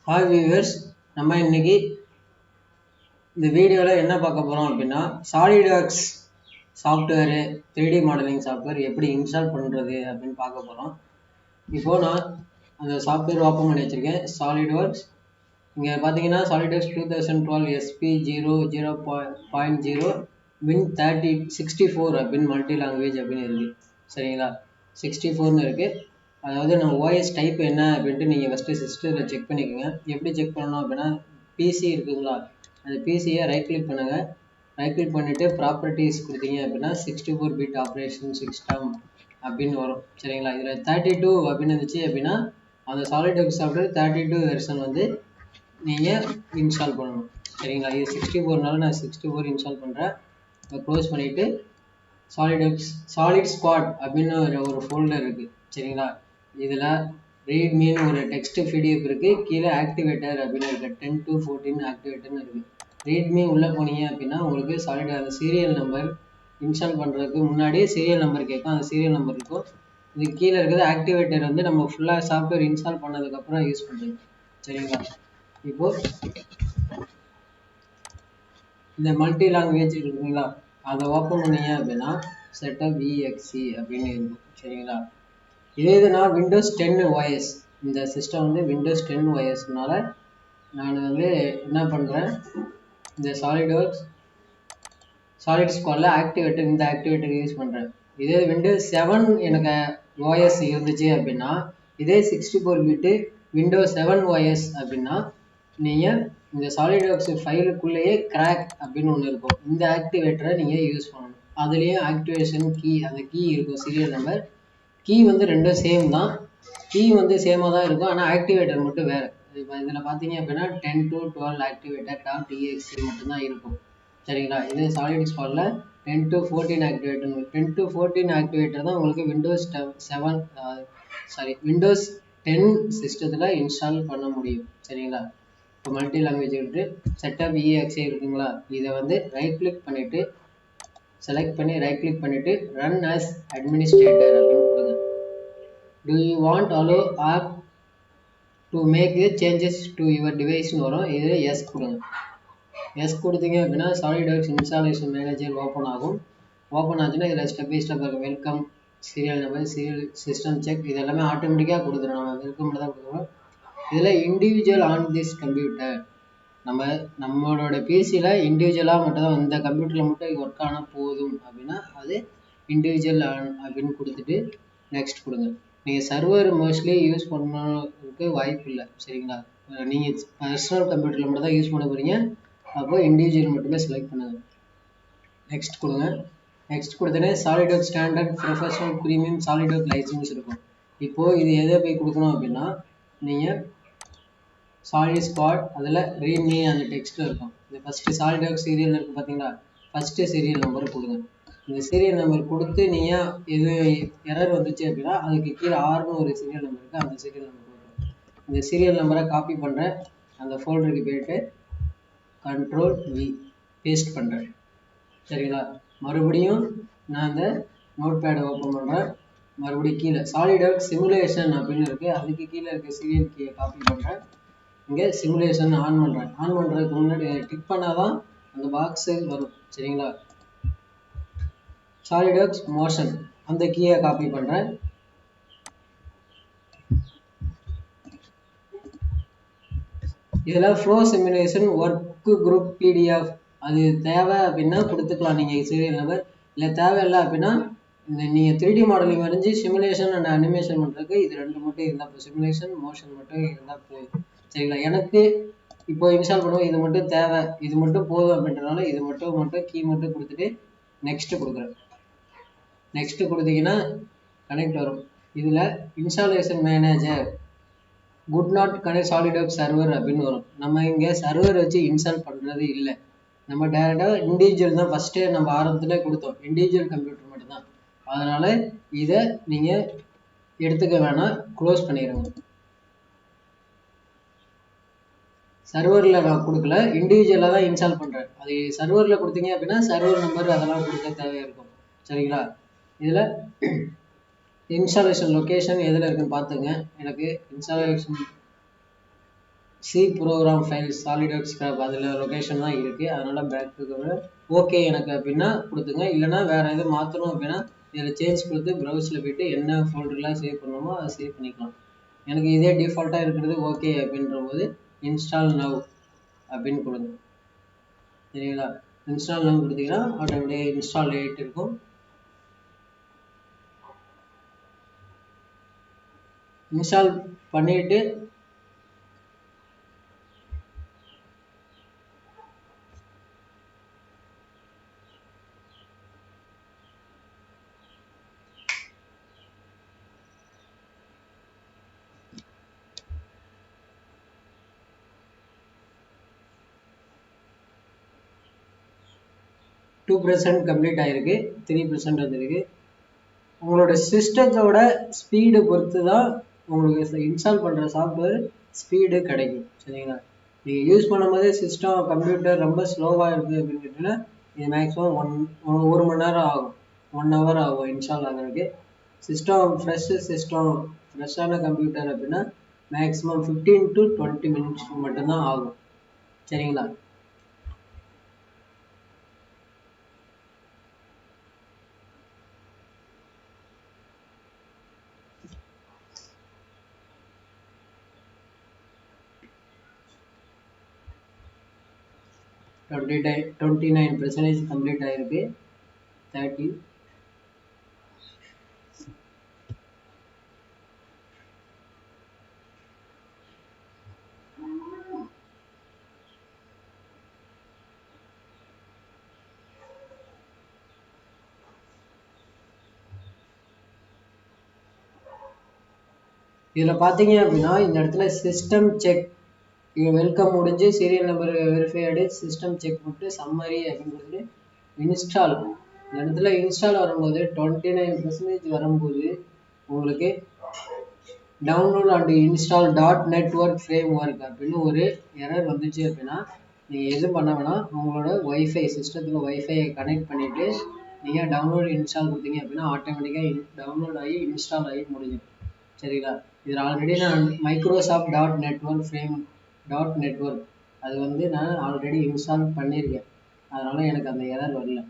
Hi viewers, நம்ம இன்னைக்கு இந்த வீடியோவில் என்ன பார்க்க போகிறோம் அப்படின்னா SolidWorks software 3D modelling software எப்படி இன்ஸ்டால் பண்ணுறது அப்படின்னு பார்க்க போகிறோம். இப்போது நான் அந்த சாஃப்ட்வேர் ஓப்பன் பண்ணி வச்சுருக்கேன். சாலிட்வொர்க்ஸ் இங்கே பார்த்தீங்கன்னா சாலிட்வொர்க்ஸ் 2012 SP00.0 வின் 64 அப்படின்னு மல்டி லாங்குவேஜ் அப்படின்னு இருக்குது. சரிங்களா, 64ன்னு இருக்குது. அதாவது நம்ம ஓஎஸ் டைப் என்ன அப்படின்ட்டு நீங்கள் ஃபஸ்ட்டு சிஸ்டத்தில் செக் பண்ணிக்கோங்க. எப்படி செக் பண்ணணும் அப்படின்னா, பிசி இருக்குங்களா, அந்த பிசியை ரைட் கிளிக் பண்ணுங்கள். ரைட் கிளிக் பண்ணிவிட்டு ப்ராப்பர்ட்டிஸ் கொடுத்தீங்க அப்படின்னா 64 பிட் ஆப்ரேஷன் சிஸ்டம் அப்படின்னு வரும். சரிங்களா, இதில் 32 அப்படின்னு இருந்துச்சு அப்படின்னா அந்த சாலிட்வொர்க்ஸ் சாஃப்ட்வேர் 32 வெர்ஷன் வந்து நீங்கள் இன்ஸ்டால் பண்ணணும். சரிங்களா, இது 64னால நான் 64 இன்ஸ்டால் பண்ணுறேன். இப்போ க்ளோஸ் பண்ணிவிட்டு சாலிட் ஸ்குவாட் அப்படின்னு ஒரு ஃபோல்டர் இருக்குது. சரிங்களா, இதில் ரீட்மின்னு ஒரு டெக்ஸ்ட் பிடிஎஃப் இருக்குது. கீழே ஆக்டிவேட்டர் அப்படின்னு இருக்குது. 10 to 14 ஆக்டிவேட்டர்னு இருக்குது. ரீட்மி உள்ளே போனீங்க அப்படின்னா உங்களுக்கு அந்த சீரியல் நம்பர் இன்ஸ்டால் பண்ணுறதுக்கு முன்னாடி சீரியல் நம்பர் கேட்கும். அந்த சீரியல் நம்பர் இருக்கும். இது கீழே இருக்கிறது ஆக்டிவேட்டர் வந்து நம்ம ஃபுல்லாக சாஃப்ட்வேர் இன்ஸ்டால் பண்ணதுக்கப்புறம் யூஸ் பண்ணுறது. சரிங்களா, இப்போது இந்த மல்டி லாங்குவேஜ் இருக்குங்களா, அதை ஓப்பன் பண்ணீங்க அப்படின்னா செட்டப் EXE அப்படின்னு இருக்கும். சரிங்களா, இது நான் விண்டோஸ் 10 OS, இந்த சிஸ்டம் வந்து விண்டோஸ் 10 OSனால நான் வந்து என்ன பண்ணுறேன், இந்த சாலிட் ஸ்குவாடில் ஆக்டிவேட்டர், இந்த ஆக்டிவேட்டர் யூஸ் பண்ணுறேன். இதே விண்டோஸ் 7 எனக்கு OS இருந்துச்சு அப்படின்னா, இதே 64 பிட்டு விண்டோஸ் 7 OS அப்படின்னா நீங்கள் இந்த சாலிட்வொர்க்ஸ் ஃபைலுக்குள்ளேயே கிராக் அப்படின்னு ஒன்று இருக்கும். இந்த ஆக்டிவேட்டரை நீங்கள் யூஸ் பண்ணணும். அதுலேயும் ஆக்டிவேஷன் கீ, அந்த கீ இருக்கும், சீரியல் நம்பர். கீ வந்து ரெண்டும் சேம் தான். கீ வந்து சேமாக தான் இருக்கும், ஆனால் ஆக்டிவேட்டர் மட்டும் வேறு. இப்போ இதில் பார்த்தீங்க அப்படின்னா 10 to 12 ஆக்டிவேட்டர் .exe மட்டும்தான் இருக்கும். சரிங்களா, இது சாலிட் ஸ்குவாடில் 10 to 14 ஆக்டிவேட்டர். 10 to 14 ஆக்டிவேட்டர் தான் உங்களுக்கு விண்டோஸ் 10 சிஸ்டத்தில் இன்ஸ்டால் பண்ண முடியும். சரிங்களா, இப்போ மல்டி லாங்குவேஜ் விட்டு செட்டப் EXE இருக்குங்களா, இதை வந்து ரைட் கிளிக் பண்ணிவிட்டு செலக்ட் பண்ணி ரைட் கிளிக் பண்ணிவிட்டு ரன் as அட்மினிஸ்ட்ரேட்டர் அப்படின்னு கொடுங்க. Do you want allow or to make the changes to your deviceன்னு வரும். இது எஸ் கொடுங்க. எஸ் கொடுத்தீங்க அப்படின்னா சாலிட்வொர்க்ஸ் இன்ஸ்டாலேஷன் மேனேஜர் ஓப்பன் ஆகும். ஓப்பன் ஆச்சுன்னா இதில் ஸ்டெப் பை ஸ்டெப் இருக்கும். Welcome, serial number, serial system check, இது எல்லாமே ஆட்டோமேட்டிக்காக கொடுத்துரும். நம்ம வெல்கம் தான் கொடுக்குறோம். இதில் இண்டிவிஜுவல் ஆன் திஸ் கம்ப்யூட்டர், நம்மளோட பிசியில் இண்டிவிஜுவலாக மட்டும் தான், இந்த கம்ப்யூட்டரில் மட்டும் ஒர்க் ஆனால் போதும் அப்படின்னா அது இண்டிவிஜுவல் ஆன் அப்படின்னு கொடுத்துட்டு நெக்ஸ்ட் கொடுங்க. நீங்கள் சர்வர் மோஸ்ட்லி யூஸ் பண்ணுறதுக்கு வாய்ப்பு இல்லை. சரிங்களா, நீங்கள் பர்சனல் கம்ப்யூட்டரில் மட்டும் தான் யூஸ் பண்ண போகிறீங்க. அப்போ இண்டிவிஜுவல் மட்டுமே செலக்ட் பண்ணுங்கள். நெக்ஸ்ட் கொடுங்க. நெக்ஸ்ட் கொடுத்தோன்னே SolidWorks standard, professional, premium, SolidWork licence இருக்கும். இப்போது இது எதை போய் கொடுக்கணும் அப்படின்னா, நீங்கள் சாலிட் ஸ்குவாட் அதில் ரீட்மி அந்த டெக்ஸ்ட்டில் இருக்கும். இந்த ஃபஸ்ட்டு சாலிட்வொர்க்ஸ் சீரியல் இருக்குது பார்த்தீங்களா, ஃபஸ்ட்டு சீரியல் நம்பர் கொடுங்க. இந்த சீரியல் நம்பர் கொடுத்து நீங்கள் எது எரர் வந்துச்சு அப்படின்னா அதுக்கு கீழே ஆறுன்னு ஒரு சீரியல் நம்பர் இருக்குது, அந்த சீரியல் நம்பர் கொடுங்க. இந்த சீரியல் நம்பரை காப்பி பண்ணுறேன். அந்த ஃபோல்டருக்கு போய்ட்டு Ctrl+V பேஸ்ட் பண்ணுறேன். சரிங்களா, மறுபடியும் நான் இந்த நோட் பேடை ஓப்பன் பண்ணுறேன். மறுபடியும் கீழே சாலிட்வொர்க்ஸ் சிமுலேஷன் அப்படின்னு இருக்குது, அதுக்கு கீழே இருக்க சீரியல் கீயை காப்பி பண்ணுறேன். இங்கே சிமுலேஷன் ஆன் பண்ணுறேன். ஆன் பண்ணுறதுக்கு முன்னாடி டிக் பண்ணால் தான் அந்த பாக்ஸு வரும். சரிங்களா, சாலிட்வொர்க்ஸ் மோஷன் அந்த கீயை காப்பி பண்ணுறேன். இதில் flow simulation work group PDF அது தேவை அப்படின்னா கொடுத்துக்கலாம் நீங்கள் சீரியல் நம்பர். இல்லை தேவையில்லை அப்படின்னா நீங்கள் 3D மாடலிங் வரைஞ்சி சிமுலேஷன் அண்ட் அனிமேஷன் பண்ணுறதுக்கு இது ரெண்டு மட்டும் இருந்தால் போதும். சிமுலேஷன் மோஷன் மட்டும் இருந்தால் போதும். சரிங்களா, எனக்கு இப்போ இன்ஸ்டால் பண்ணுவோம், இது மட்டும் தேவை, இது மட்டும் போதும் அப்படின்றனால இது மட்டும் கீ மட்டும் கொடுத்துட்டு நெக்ஸ்ட்டு கொடுக்குறேன். நெக்ஸ்ட்டு கொடுத்தீங்கன்னா கனெக்ட் வரும். இதில் installation manager could not connect SolidWorks server அப்படின்னு வரும். நம்ம இங்கே சர்வர் வச்சு இன்ஸ்டால் பண்ணுறது இல்லை. நம்ம டேரெக்டாக இண்டிவிஜுவல் தான் ஃபஸ்ட்டே நம்ம ஆரம்பத்தில் கொடுத்தோம், இண்டிவிஜுவல் கம்ப்யூட்டர் மட்டும்தான். அதனால் இதை நீங்கள் எடுத்துக்க வேணாம், க்ளோஸ் பண்ணிடுங்க. சர்வரில் நான் கொடுக்கல, இண்டிவிஜுவலாக தான் இன்ஸ்டால் பண்ணுறேன். அது சர்வரில் கொடுத்தீங்க அப்படின்னா சர்வர் நம்பர் அதெல்லாம் கொடுக்க தேவையாக இருக்கும். சரிங்களா, இதில் இன்ஸ்டாலேஷன் லொக்கேஷன் எதில் இருக்குன்னு பார்த்துங்க. எனக்கு installation C program files SolidWorks scrap அதில் லொக்கேஷன் தான் இருக்குது. அதனால் பேக்கு ஓகே எனக்கு அப்படின்னா கொடுத்துங்க. இல்லைனா வேறு எதுவும் மாற்றணும் அப்படின்னா இதில் சேஞ்ச் கொடுத்து ப்ரௌஸில் போய்ட்டு என்ன ஃபோல்டர்லாம் சேவ் பண்ணணுமோ அதை சேவ் பண்ணிக்கலாம். எனக்கு இதே டிஃபால்ட்டாக இருக்கிறது ஓகே அப்படின்ற போது இன்ஸ்டால் நவ் அப்படின்னு கொடுங்க. சரிங்களா? இன்ஸ்டால் நவ் கொடுத்தீங்கன்னா ஆட்டோமேட்டிக்காக இன்ஸ்டால் ஆகிட்டு இருக்கும். இன்ஸ்டால் பண்ணிவிட்டு 2% கம்ப்ளீட் ஆகிருக்கு, 3% வந்துருக்கு. உங்களோட சிஸ்டத்தோட ஸ்பீடு பொறுத்து தான் உங்களுக்கு இன்ஸ்டால் பண்ணுற சாஃப்ட்வேர் ஸ்பீடு கிடைக்கும். சரிங்களா? நீங்கள் யூஸ் பண்ணும்போது சிஸ்டம் கம்ப்யூட்டர் ரொம்ப ஸ்லோவாக இருக்குது அப்படின்னு கேட்டிங்கன்னா இது மேக்ஸிமம் 1 மணி நேரம் ஆகும், 1 ஹவர் ஆகும் இன்ஸ்டால் ஆகிறதுக்கு. சிஸ்டம் ஃப்ரெஷ்ஷான கம்ப்யூட்டர் அப்படின்னா மேக்ஸிமம் 15 to 20 மினிட்ஸ் மட்டும்தான் ஆகும். சரிங்களா? டுவெண்ட்டி 29% கம்ப்ளீட் ஆகிருக்கு. 30 இதில் பார்த்தீங்க அப்படின்னா இந்த இடத்துல சிஸ்டம் செக் வெல்கம் முடிஞ்சு சீரியல் நம்பர் வெரிஃபை ஆகிடு, சிஸ்டம் செக் போட்டு சம்மரி அப்படின்னு சொல்லிட்டு இன்ஸ்டால். இந்த இடத்துல இன்ஸ்டால் வரும்போது 29% வரும்போது உங்களுக்கு download and install .NETWORK framework அப்படின்னு ஒரு எரர் வந்துச்சு அப்படின்னா நீங்கள் எதுவும் பண்ண வேணாம். உங்களோட ஒய்ஃபை சிஸ்டத்தில் ஒய்ஃபையை கனெக்ட் பண்ணிவிட்டு நீங்கள் டவுன்லோட் இன்ஸ்டால் கொடுத்தீங்க அப்படின்னா ஆட்டோமேட்டிக்காக டவுன்லோட் ஆகி இன்ஸ்டால் ஆகி முடிஞ்சிடும். சரிங்களா? இதில் ஆல்ரெடி நான் மைக்ரோசாஃப்ட் .NETWORK அது வந்து நான் ஆல்ரெடி இன்ஸ்டால் பண்ணியிருக்கேன். அதனால் எனக்கு அந்த எரர் வரல.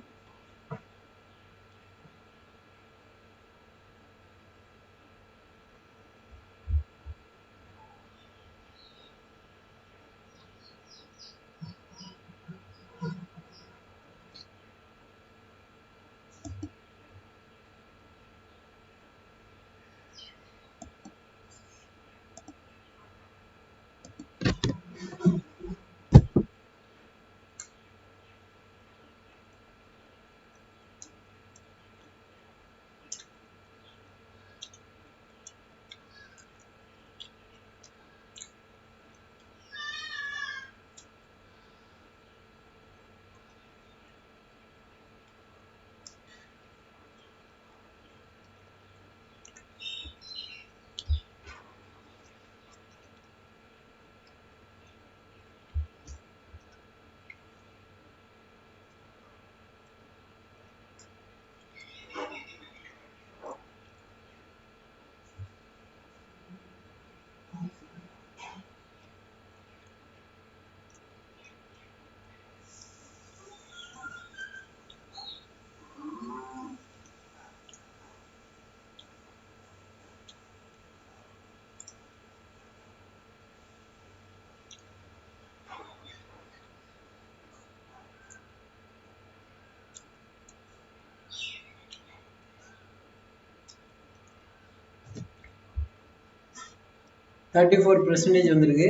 தேர்ட்டி 34% வந்திருக்கு.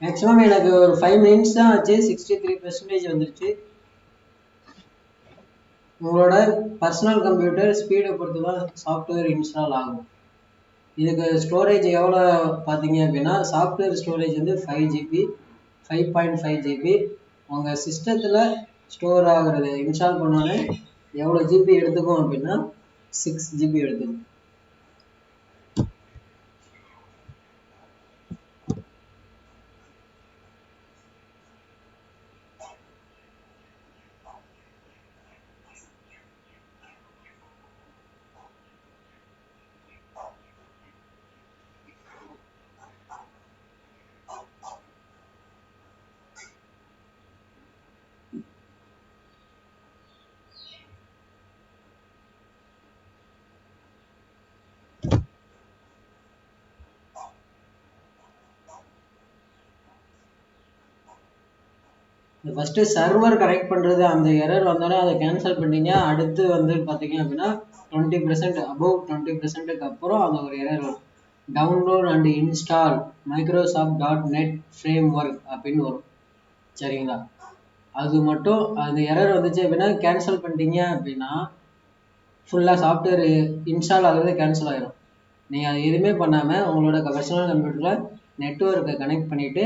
மேக்ஸிமம் எனக்கு ஒரு 5 minutes தான் ஆச்சு, 63% வந்துருச்சு. உங்களோட பர்சனல் கம்ப்யூட்டர் ஸ்பீடை பொறுத்து தான் சாஃப்ட்வேர் இன்ஸ்டால் ஆகும். இதுக்கு ஸ்டோரேஜ் எவ்வளோ பார்த்தீங்க அப்படின்னா, சாஃப்ட்வேர் ஸ்டோரேஜ் வந்து 5 GB, 5.5 GB. உங்கள் சிஸ்டத்தில் ஸ்டோர் ஆகுறது இன்ஸ்டால் பண்ணோன்னே எவ்வளோ ஜிபி எடுத்துக்கும் அப்படின்னா 6 GB எடுத்துக்கும். ஃபர்ஸ்ட் சர்வர் கனெக்ட் பண்றது, அந்த எரர் வந்தாலும் அதை கேன்சல் பண்ணீங்க. அடுத்து வந்து பார்த்தீங்க அப்படின்னா 20% அபவ் 20%க்கு அப்புறம் அந்த ஒரு எரர் வரும். Download and install Microsoft framework அப்படின்னு வரும். சரிங்களா? அது மட்டும் அந்த எரர் வந்துச்சு அப்படின்னா கேன்சல் பண்ணிட்டீங்க அப்படின்னா ஃபுல்லாக சாஃப்ட்வேர் இன்ஸ்டால் ஆகுறது கேன்சல் ஆகிடும். நீங்கள் அது எதுவுமே பண்ணாமல் உங்களோட பர்சனல் கம்ப்யூட்டரில் நெட்ஒர்க்கை கனெக்ட் பண்ணிவிட்டு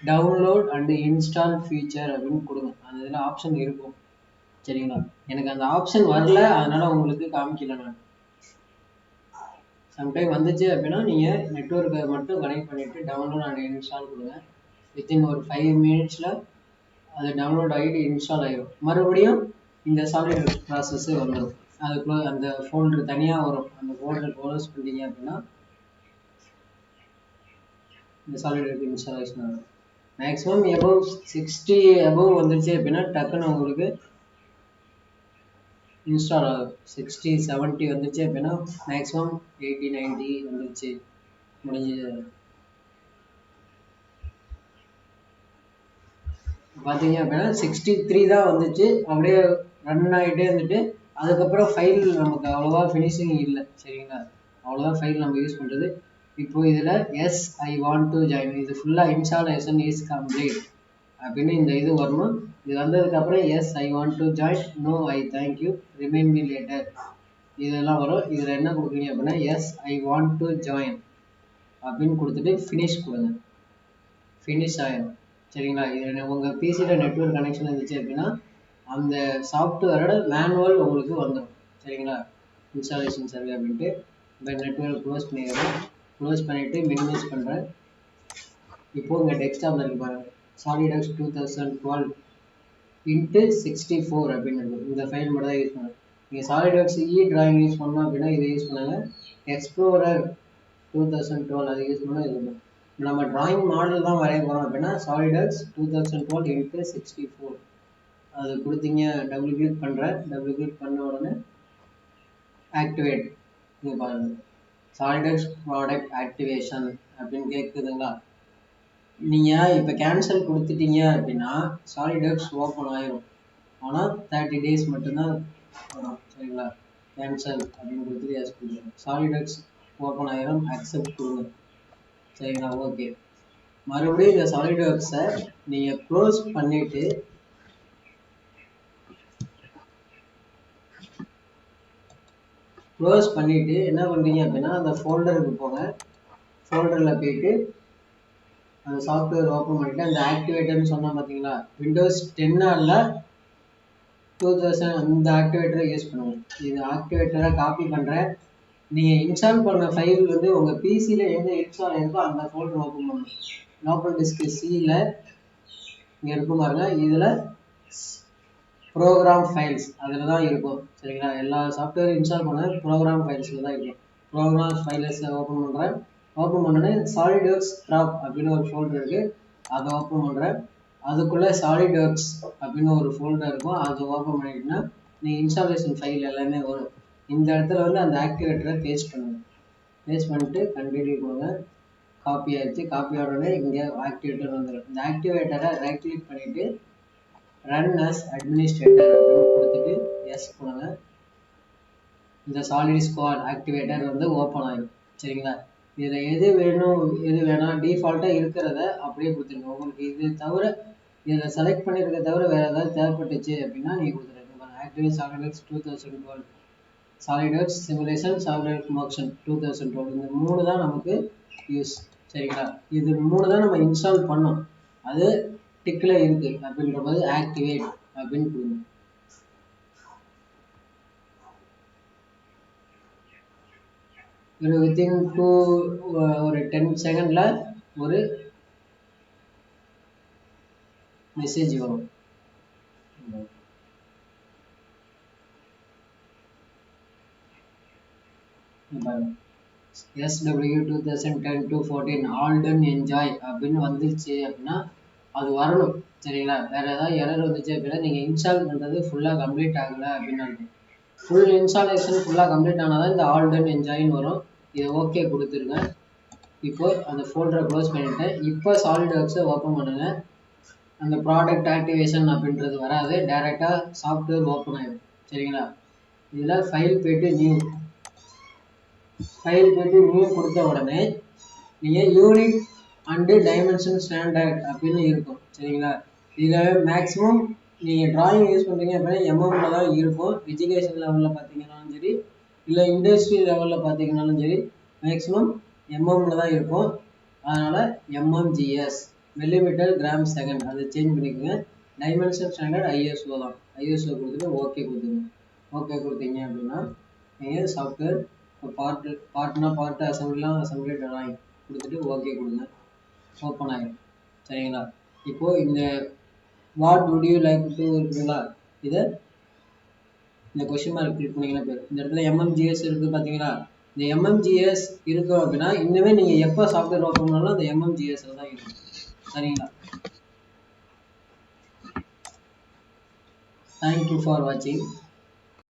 டவுன்லோட் அண்ட் இன்ஸ்டால் ஃபீச்சர் அப்படின்னு கொடுங்க. அந்த இதில் ஆப்ஷன் இருக்கும். சரிங்களா? எனக்கு அந்த ஆப்ஷன் வரல, அதனால உங்களுக்கு காமிக்கல. நான் சம்டைம் வந்துச்சு அப்படின்னா நீங்கள் நெட்ஒர்க்கை மட்டும் கனெக்ட் பண்ணிவிட்டு டவுன்லோட் அண்ட் இன்ஸ்டால் கொடுங்க. வித்தின் ஒரு 5 minutes அது டவுன்லோட் ஆகிட்டு இன்ஸ்டால் ஆகிடும். மறுபடியும் இந்த சாலிட் ப்ராசஸ் வந்துடும். அதுக்குள்ள அந்த ஃபோல்டர் தனியாக வரும். அந்த ஃபோல்டர் க்ளோஸ் பண்ணிட்டீங்க அப்படின்னா இந்த சாலிட் இன்ஸ்டாலேஷன் ஆகும். மேக்ஸிமம் எபவ் 60 above வந்துருச்சு அப்படின்னா டக்குன்னு உங்களுக்கு இன்ஸ்டால் ஆகும். 60 70 வந்துச்சு அப்படின்னா மேக்ஸிமம் 80 90 வந்துருச்சு முடிஞ்சது. பார்த்தீங்க அப்படின்னா 63 தான் வந்துச்சு. அப்படியே ரன் ஆகிட்டே இருந்துட்டு அதுக்கப்புறம் ஃபைல் நமக்கு அவ்வளோவா ஃபினிஷிங் இல்லை. சரிங்களா? அவ்வளோதான் ஃபைல் நம்ம யூஸ் பண்ணுறது. இப்போ இதில் yes I want to join, இது ஃபுல்லாக இன்ஸ்டாலேஷன் இஸ் கம்ப்ளீட் அப்படின்னு இந்த இது வரணும். இது வந்ததுக்கப்புறம் yes I want to join, no I thank you, remind me later இதெல்லாம் வரும். இதில் என்ன கொடுக்குறீங்க அப்படின்னா yes I want to join அப்படின்னு கொடுத்துட்டு ஃபினிஷ் கொடுங்க. ஃபினிஷ் ஆயிடும். சரிங்களா? இது உங்கள் பிசியில் நெட்ஒர்க் கனெக்ஷன் இருந்துச்சு அப்படின்னா அந்த சாஃப்ட்வேரோட மேனுவல் உங்களுக்கு வந்துடும். சரிங்களா? இன்ஸ்டாலேஷன் சர்வே அப்படின்ட்டு இப்போ நெட்ஒர்க் க்ளோஸ் பண்ணிடுறேன். க்ளோஸ் பண்ணிவிட்டு மினிமைஸ் பண்ணுறேன். இப்போது உங்கள் டெஸ்க்டாப்பில் இருக்கு பாருங்கள், சாலிட்வொர்க்ஸ் 2012 இன்ட்டு 64 அப்படின்னு இருக்குது. இந்த ஃபைல் மட்டும் தான் யூஸ் பண்ணுங்க. நீங்கள் சாலிட்வொர்க்ஸ் டிராயிங் யூஸ் பண்ணோம் அப்படின்னா இதை யூஸ் பண்ணுங்க. எக்ஸ்ப்ளோரர் 2012 அதை யூஸ் பண்ணால் இது நம்ம டிராயிங் மாடல் தான் வரைய போகிறோம் அப்படின்னா சாலிட்வொர்க்ஸ் 2012 இன்ட்டு 64 அது கொடுத்தீங்க. டபுள் கிளிக் பண்ணுறேன். டபுள் கிளிக் பண்ண உடனே ஆக்டிவேட் இங்கே பாருங்கள், சாலிட்வொர்க்ஸ் ப்ராடக்ட் ஆக்டிவேஷன் அப்படின்னு கேட்குதுங்களா? நீங்கள் இப்போ கேன்சல் கொடுத்துட்டீங்க அப்படின்னா சாலிட்வொர்க்ஸ் ஓப்பன் ஆயிரும். ஆனால் 30 days மட்டும்தான் வரும். சரிங்களா? கேன்சல் அப்படின்னு கொடுத்துட்டு எஸ் கொடுங்க. சாலிட்வொர்க்ஸ் ஓப்பன் ஆயிரும். அக்செப்ட் கொடுங்க. சரிங்களா? ஓகே. மறுபடியும் இந்த சாலிட்வொர்க்ஸை நீங்கள் க்ளோஸ் பண்ணிவிட்டு என்ன பண்ணுறீங்க அப்படின்னா அந்த ஃபோல்டருக்கு போங்க. ஃபோல்டரில் போயிட்டு அந்த சாஃப்ட்வேர் ஓப்பன் பண்ணிவிட்டு அந்த ஆக்டிவேட்டர்னு சொன்னால் பார்த்தீங்களா, விண்டோஸ் 10 இல்லை 2000 அந்த ஆக்டிவேட்டரை யூஸ் பண்ணுங்கள். இது ஆக்டிவேட்டரை காப்பி பண்ணுறேன். நீங்கள் இன்ஸ்டால் பண்ண ஃபைல் வந்து உங்கள் பிசியில் எங்கே இன்ஸ்டால் ஆயிருக்கோ அந்த ஃபோல்டர் ஓப்பன் பண்ணணும். லோக்கல் டிஸ்க் சியில் இங்கே இருக்கும் பாருங்க, இதில் ப்ரோக்ராம் ஃபைல்ஸ் அதில் தான் இருக்கும். சரிங்களா? எல்லா சாஃப்ட்வேர் இன்ஸ்டால் பண்ண ப்ரோக்ராம் ஃபைல்ஸில் தான் இருக்கும். ப்ரோக்ராம் ஃபைல்ஸை ஓப்பன் பண்ணுறேன். ஓப்பன் பண்ணோன்னே சாலிட்வொர்க்ஸ் ட்ராப் அப்படின்னு ஒரு ஃபோல்டர் இருக்குது, அதை ஓப்பன் பண்ணுறேன். அதுக்குள்ளே சாலிட்வொர்க்ஸ் அப்படின்னு ஒரு ஃபோல்டர் இருக்கும், அதை ஓப்பன் பண்ணிட்டீங்கன்னா நீங்கள் இன்ஸ்டாலேஷன் ஃபைல் எல்லாமே வரும். இந்த இடத்துல வந்து அந்த ஆக்டிவேட்டரை பேஸ்ட் பண்ணுங்கள். பேஸ்ட் பண்ணிட்டு கண்டினியூ கொடுங்க. காப்பி ஆகிடுச்சு. காப்பி ஆனோடனே இங்கே ஆக்டிவேட்டர் வந்துடும். இந்த ஆக்டிவேட்டரை ரைட் கிளிக் பண்ணிவிட்டு ரன் அஸ் அட்மினிஸ்ட்ரேட்டர் அப்படின்னு கொடுத்துட்டு எஸ் கொடுங்க. இந்த சாலிட் ஸ்குவாட் ஆக்டிவேட்டர் வந்து ஓப்பன் ஆகிடும். சரிங்களா? இதில் எது வேணும் எது வேணாம் டிஃபால்ட்டாக இருக்கிறத அப்படியே கொடுத்துருங்க. உங்களுக்கு இது தவிர இதில் செலக்ட் பண்ணியிருக்க தவிர வேறு ஏதாவது தேவைப்பட்டுச்சு அப்படின்னா நீங்கள் கொடுத்துருங்க. Activate SolidWorks 2012, SolidWorks simulation, SolidWorks motion 2012, இந்த 3 தான் நமக்கு யூஸ். சரிங்களா? இது 3 தான் நம்ம இன்ஸ்டால் பண்ணோம். அது டிக்கில் இருக்குது அப்படின்ற போது ஆக்டிவேட் அப்படின்னு கொடுங்க. இது வித்தின் ஒரு 10 செகண்டில் ஒரு மெசேஜ் வரும். SW 2010-14 ஆல் டன் என்ஜாய் அப்படின்னு வந்துருச்சு அப்படின்னா அது வரணும். சரிங்களா? வேற ஏதாவது எரர் வந்துச்சு அப்படின்னா நீங்கள் இன்ஸ்டால் பண்ணுறது ஃபுல்லாக கம்ப்ளீட் ஆகலை அப்படின்னு அர்த்தம். ஃபுல் இன்ஸ்டாலேஷன் ஃபுல்லாக கம்ப்ளீட் ஆனால் தான் இந்த ஆல் டன் என்ஜாய்னு வரும். இதை ஓகே கொடுத்துருங்க. இப்போ அந்த ஃபோல்டரை க்ளோஸ் பண்ணிவிட்டேன். இப்போ சாலிட்வொர்க்ஸை ஓப்பன் பண்ணுங்கள். அந்த ப்ராடக்ட் ஆக்டிவேஷன் அப்படின்றது வராது, டைரெக்டாக சாஃப்ட்வேர் ஓப்பன் ஆகிடும். சரிங்களா? இதில் ஃபைல் போய்ட்டு நியூ கொடுத்த உடனே நீங்கள் யூனிட் அண்டு டைமென்ஷன் ஸ்டாண்டர்ட் அப்படின்னு இருக்கும். சரிங்களா? இதில் மேக்ஸிமம் நீங்கள் டிராயிங் யூஸ் பண்ணுறீங்க அப்படின்னா எம்எம்மில் தான் இருக்கும். எஜுகேஷன் லெவலில் பார்த்தீங்கன்னாலும் சரி, இல்லை இண்டஸ்ட்ரி லெவலில் பார்த்தீங்கன்னாலும் சரி, மேக்ஸிமம் எம்எம்மில் தான் இருக்கும். அதனால் எம்எம்ஜிஎஸ் மில்லிமீட்டர் கிராம் செகண்ட் அதை சேஞ்ச் பண்ணிக்கோங்க. டைமென்ஷன் ஸ்டாண்டர்ட் ஐஎஸ்ஓ தான். ஐஎஸ்ஓ கொடுத்துட்டு ஓகே கொடுத்துருங்க. ஓகே கொடுத்தீங்க அப்படின்னா நீங்கள் சாஃப்ட்வேர் பார்ட்டு அசம்பிளி டிராயிங் கொடுத்துட்டு ஓகே கொடுங்க. ஓப்பன் ஆகிடும். சரிங்களா? இப்போது இந்த what would you like to இருக்குங்களா, இதை இந்த கொஸ்டின் மார்க் கிளிக் பண்ணிங்கன்னா பேர் இந்த இடத்துல எம்எம்ஜிஎஸ் இருக்குது பார்த்தீங்களா? இந்த எம்எம்ஜிஎஸ் இருக்கும் அப்படின்னா இன்னுமே நீங்கள் எப்போ சாஃப்ட்வேர் ஓப்பன் பண்ணாலும் அந்த எம்எம்ஜிஎஸ்ல தான் இருக்கும். சரிங்களா? தேங்க்யூ ஃபார் வாட்சிங்.